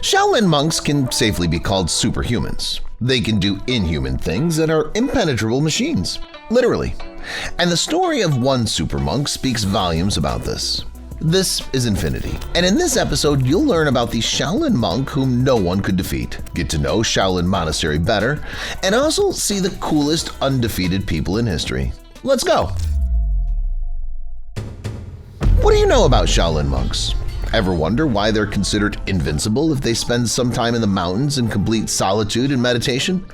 Shaolin monks can safely be called superhumans. They can do inhuman things that are impenetrable machines, literally. And the story of one super monk speaks volumes about this. This is Infinity, and in this episode you'll learn about the Shaolin monk whom no one could defeat, get to know Shaolin Monastery better, and also see the coolest undefeated people in history. Let's go! What do you know about Shaolin monks? Ever wonder why they're considered invincible if they spend some time in the mountains in complete solitude and meditation?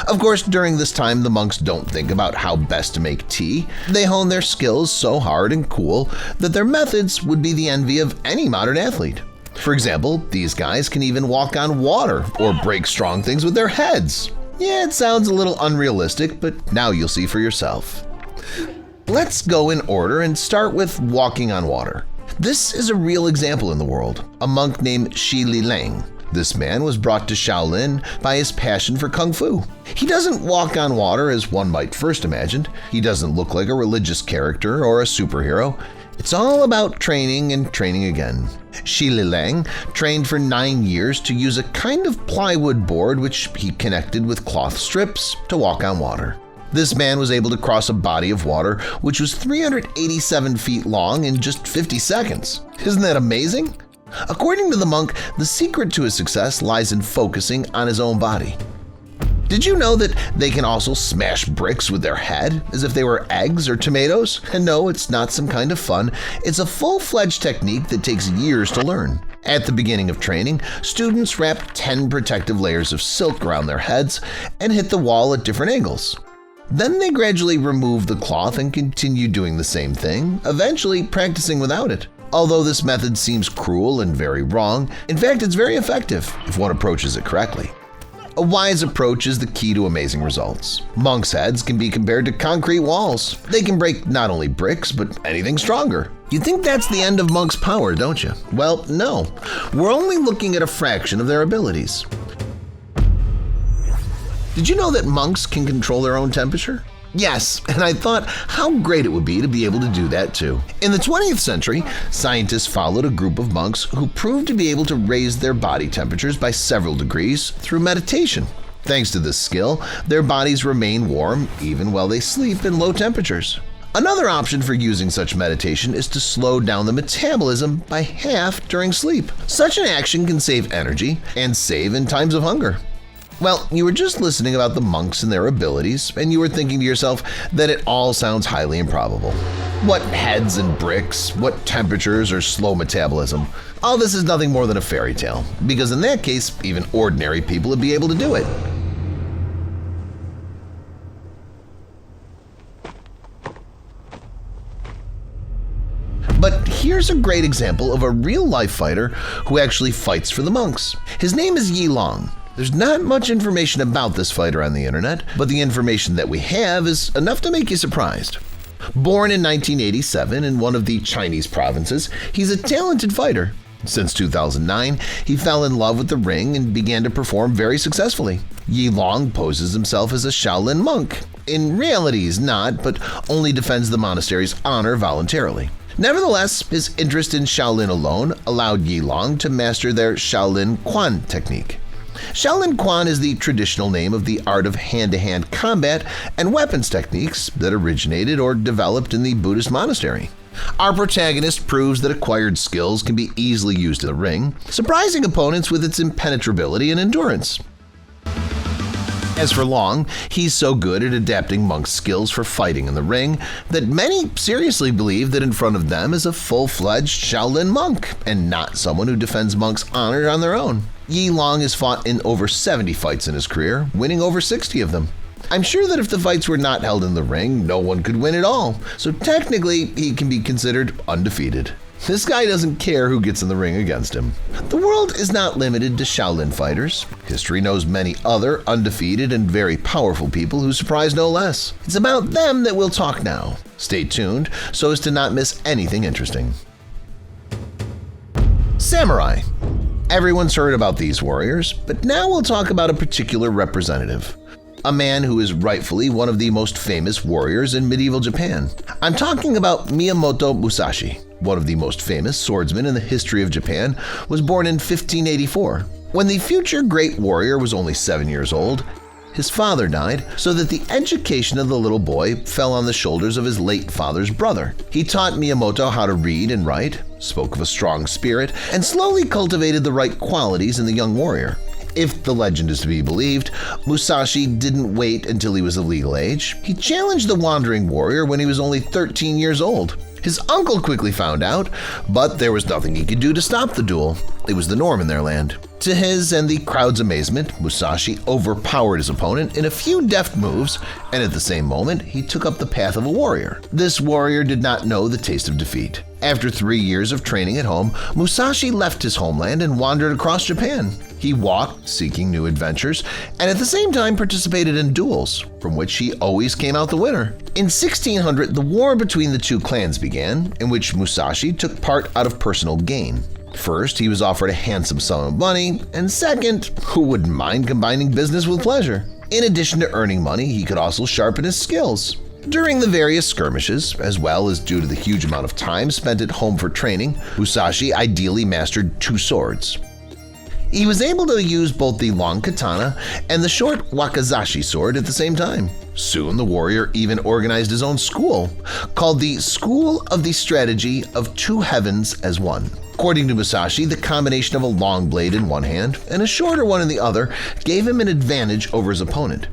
Of course, during this time, the monks don't think about how best to make tea. They hone their skills so hard and cool that their methods would be the envy of any modern athlete. For example, these guys can even walk on water or break strong things with their heads. Yeah, it sounds a little unrealistic, but now you'll see for yourself. Let's go in order and start with walking on water. This is a real example in the world, a monk named Shi Lilang. This man was brought to Shaolin by his passion for Kung Fu. He doesn't walk on water as one might first imagine. He doesn't look like a religious character or a superhero. It's all about training and training again. Shi Lilang trained for 9 years to use a kind of plywood board which he connected with cloth strips to walk on water. This man was able to cross a body of water which was 387 feet long in just 50 seconds. Isn't that amazing? According to the monk, the secret to his success lies in focusing on his own body. Did you know that they can also smash bricks with their head as if they were eggs or tomatoes? And no, it's not some kind of fun. It's a full-fledged technique that takes years to learn. At the beginning of training, students wrap 10 protective layers of silk around their heads and hit the wall at different angles. Then they gradually remove the cloth and continue doing the same thing, eventually practicing without it. Although this method seems cruel and very wrong, in fact it's very effective if one approaches it correctly. A wise approach is the key to amazing results. Monks' heads can be compared to concrete walls. They can break not only bricks, but anything stronger. You think that's the end of monks' power, don't you? Well, no. We're only looking at a fraction of their abilities. Did you know that monks can control their own temperature? Yes, and I thought how great it would be to be able to do that too. In the 20th century, scientists followed a group of monks who proved to be able to raise their body temperatures by several degrees through meditation. Thanks to this skill, their bodies remain warm even while they sleep in low temperatures. Another option for using such meditation is to slow down the metabolism by half during sleep. Such an action can save energy and save in times of hunger. Well, you were just listening about the monks and their abilities, and you were thinking to yourself that it all sounds highly improbable. What heads and bricks, what temperatures or slow metabolism? All this is nothing more than a fairy tale, because in that case, even ordinary people would be able to do it. But here's a great example of a real-life fighter who actually fights for the monks. His name is Yi Long. There's not much information about this fighter on the internet, but the information that we have is enough to make you surprised. Born in 1987 in one of the Chinese provinces, he's a talented fighter. Since 2009, he fell in love with the ring and began to perform very successfully. Yi Long poses himself as a Shaolin monk. In reality, he's not, but only defends the monastery's honor voluntarily. Nevertheless, his interest in Shaolin alone allowed Yi Long to master their Shaolin Quan technique. Shaolin Quan is the traditional name of the art of hand-to-hand combat and weapons techniques that originated or developed in the Buddhist monastery. Our protagonist proves that acquired skills can be easily used in the ring, surprising opponents with its impenetrability and endurance. As for Long, he's so good at adapting monks' skills for fighting in the ring that many seriously believe that in front of them is a full-fledged Shaolin monk and not someone who defends monks' honor on their own. Yi Long has fought in over 70 fights in his career, winning over 60 of them. I'm sure that if the fights were not held in the ring, no one could win at all, so technically he can be considered undefeated. This guy doesn't care who gets in the ring against him. The world is not limited to Shaolin fighters. History knows many other undefeated and very powerful people who surprise no less. It's about them that we'll talk now. Stay tuned so as to not miss anything interesting. Samurai. Everyone's heard about these warriors, but now we'll talk about a particular representative. A man who is rightfully one of the most famous warriors in medieval Japan. I'm talking about Miyamoto Musashi. One of the most famous swordsmen in the history of Japan, was born in 1584. When the future great warrior was only 7 years old, his father died, so that the education of the little boy fell on the shoulders of his late father's brother. He taught Miyamoto how to read and write, spoke of a strong spirit, and slowly cultivated the right qualities in the young warrior. If the legend is to be believed, Musashi didn't wait until he was of legal age. He challenged the wandering warrior when he was only 13 years old. His uncle quickly found out, but there was nothing he could do to stop the duel. It was the norm in their land. To his and the crowd's amazement, Musashi overpowered his opponent in a few deft moves, and at the same moment, he took up the path of a warrior. This warrior did not know the taste of defeat. After 3 years of training at home, Musashi left his homeland and wandered across Japan. He walked, seeking new adventures, and at the same time participated in duels, from which he always came out the winner. In 1600, the war between the two clans began, in which Musashi took part out of personal gain. First, he was offered a handsome sum of money, and second, who wouldn't mind combining business with pleasure? In addition to earning money, he could also sharpen his skills. During the various skirmishes, as well as due to the huge amount of time spent at home for training, Musashi ideally mastered 2 swords. He was able to use both the long katana and the short wakizashi sword at the same time. Soon the warrior even organized his own school, called the School of the Strategy of 2 Heavens as One. According to Musashi, the combination of a long blade in one hand and a shorter one in the other gave him an advantage over his opponent.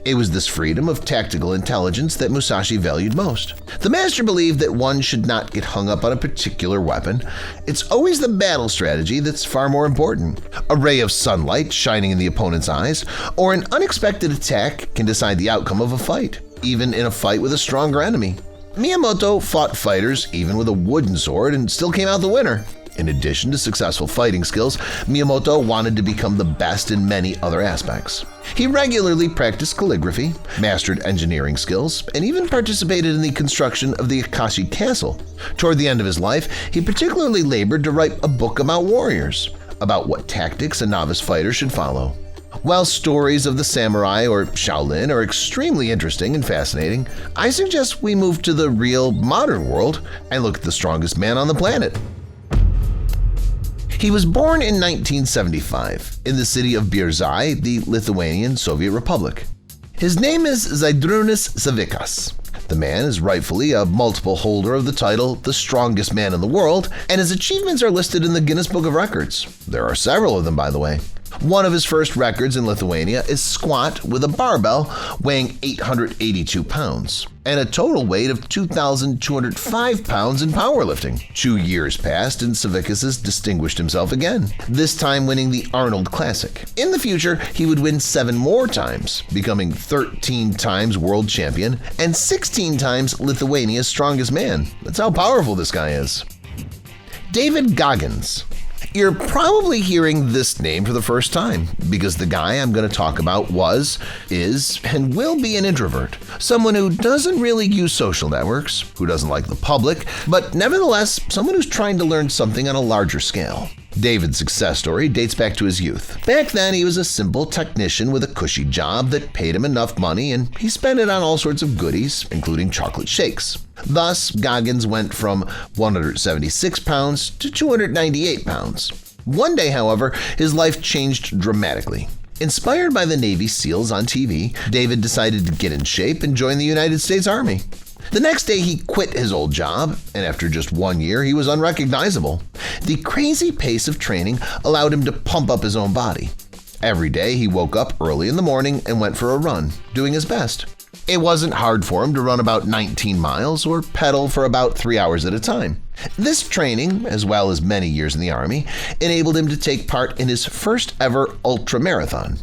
It was this freedom of tactical intelligence that Musashi valued most. The master believed that one should not get hung up on a particular weapon. It's always the battle strategy that's far more important. A ray of sunlight shining in the opponent's eyes or an unexpected attack can decide the outcome of a fight, even in a fight with a stronger enemy. Miyamoto fought fighters even with a wooden sword and still came out the winner. In addition to successful fighting skills, Miyamoto wanted to become the best in many other aspects. He regularly practiced calligraphy, mastered engineering skills, and even participated in the construction of the Akashi Castle. Toward the end of his life, he particularly labored to write a book about warriors, about what tactics a novice fighter should follow. While stories of the samurai or Shaolin are extremely interesting and fascinating, I suggest we move to the real modern world and look at the strongest man on the planet. He was born in 1975 in the city of Biržai, the Lithuanian Soviet Republic. His name is Žydrūnas Savikas. The man is rightfully a multiple holder of the title The Strongest Man in the World, and his achievements are listed in the Guinness Book of Records. There are several of them, by the way. One of his first records in Lithuania is squat with a barbell weighing 882 pounds and a total weight of 2,205 pounds in powerlifting. 2 years passed and Savikas distinguished himself again, this time winning the Arnold Classic. In the future, he would win 7 more times, becoming 13 times world champion and 16 times Lithuania's strongest man. That's how powerful this guy is. David Goggins. You're probably hearing this name for the first time because the guy I'm going to talk about was, is, and will be an introvert. Someone who doesn't really use social networks, who doesn't like the public, but nevertheless, someone who's trying to learn something on a larger scale. David's success story dates back to his youth. Back then, he was a simple technician with a cushy job that paid him enough money, and he spent it on all sorts of goodies, including chocolate shakes. Thus, Goggins went from 176 pounds to 298 pounds. One day, however, his life changed dramatically. Inspired by the Navy SEALs on TV, David decided to get in shape and join the United States Army. The next day, he quit his old job, and after just 1 year, he was unrecognizable. The crazy pace of training allowed him to pump up his own body. Every day, he woke up early in the morning and went for a run, doing his best. It wasn't hard for him to run about 19 miles or pedal for about 3 hours at a time. This training, as well as many years in the Army, enabled him to take part in his first ever ultramarathon.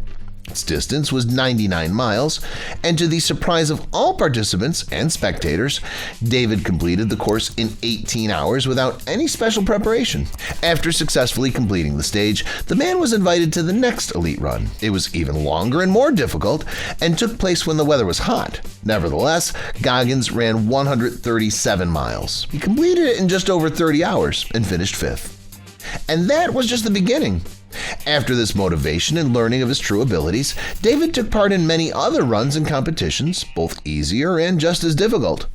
Its distance was 99 miles, and to the surprise of all participants and spectators, David completed the course in 18 hours without any special preparation. After successfully completing the stage, the man was invited to the next elite run. It was even longer and more difficult, and took place when the weather was hot. Nevertheless, Goggins ran 137 miles. He completed it in just over 30 hours and finished 5th. And that was just the beginning. After this motivation and learning of his true abilities, David took part in many other runs and competitions, both easier and just as difficult.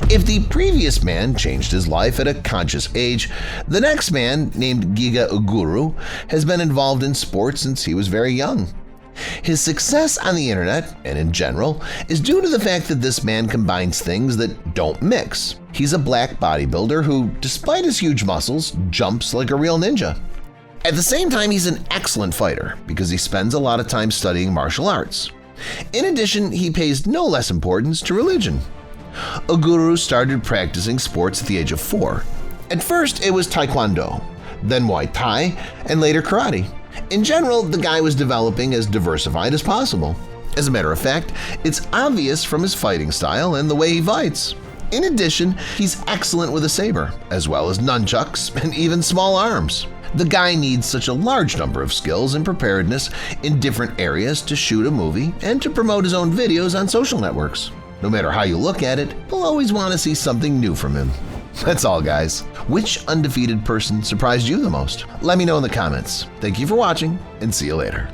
If the previous man changed his life at a conscious age, the next man, named Giga Uguru, has been involved in sports since he was very young. His success on the internet, and in general, is due to the fact that this man combines things that don't mix. He's a black bodybuilder who, despite his huge muscles, jumps like a real ninja. At the same time, he's an excellent fighter because he spends a lot of time studying martial arts. In addition, he pays no less importance to religion. Uguru started practicing sports at the age of 4. At first, it was Taekwondo, then Muay Thai, and later karate. In general, the guy was developing as diversified as possible. As a matter of fact, it's obvious from his fighting style and the way he fights. In addition, he's excellent with a saber, as well as nunchucks and even small arms. The guy needs such a large number of skills and preparedness in different areas to shoot a movie and to promote his own videos on social networks. No matter how you look at it, we'll always want to see something new from him. That's all, guys. Which undefeated person surprised you the most? Let me know in the comments. Thank you for watching, and see you later.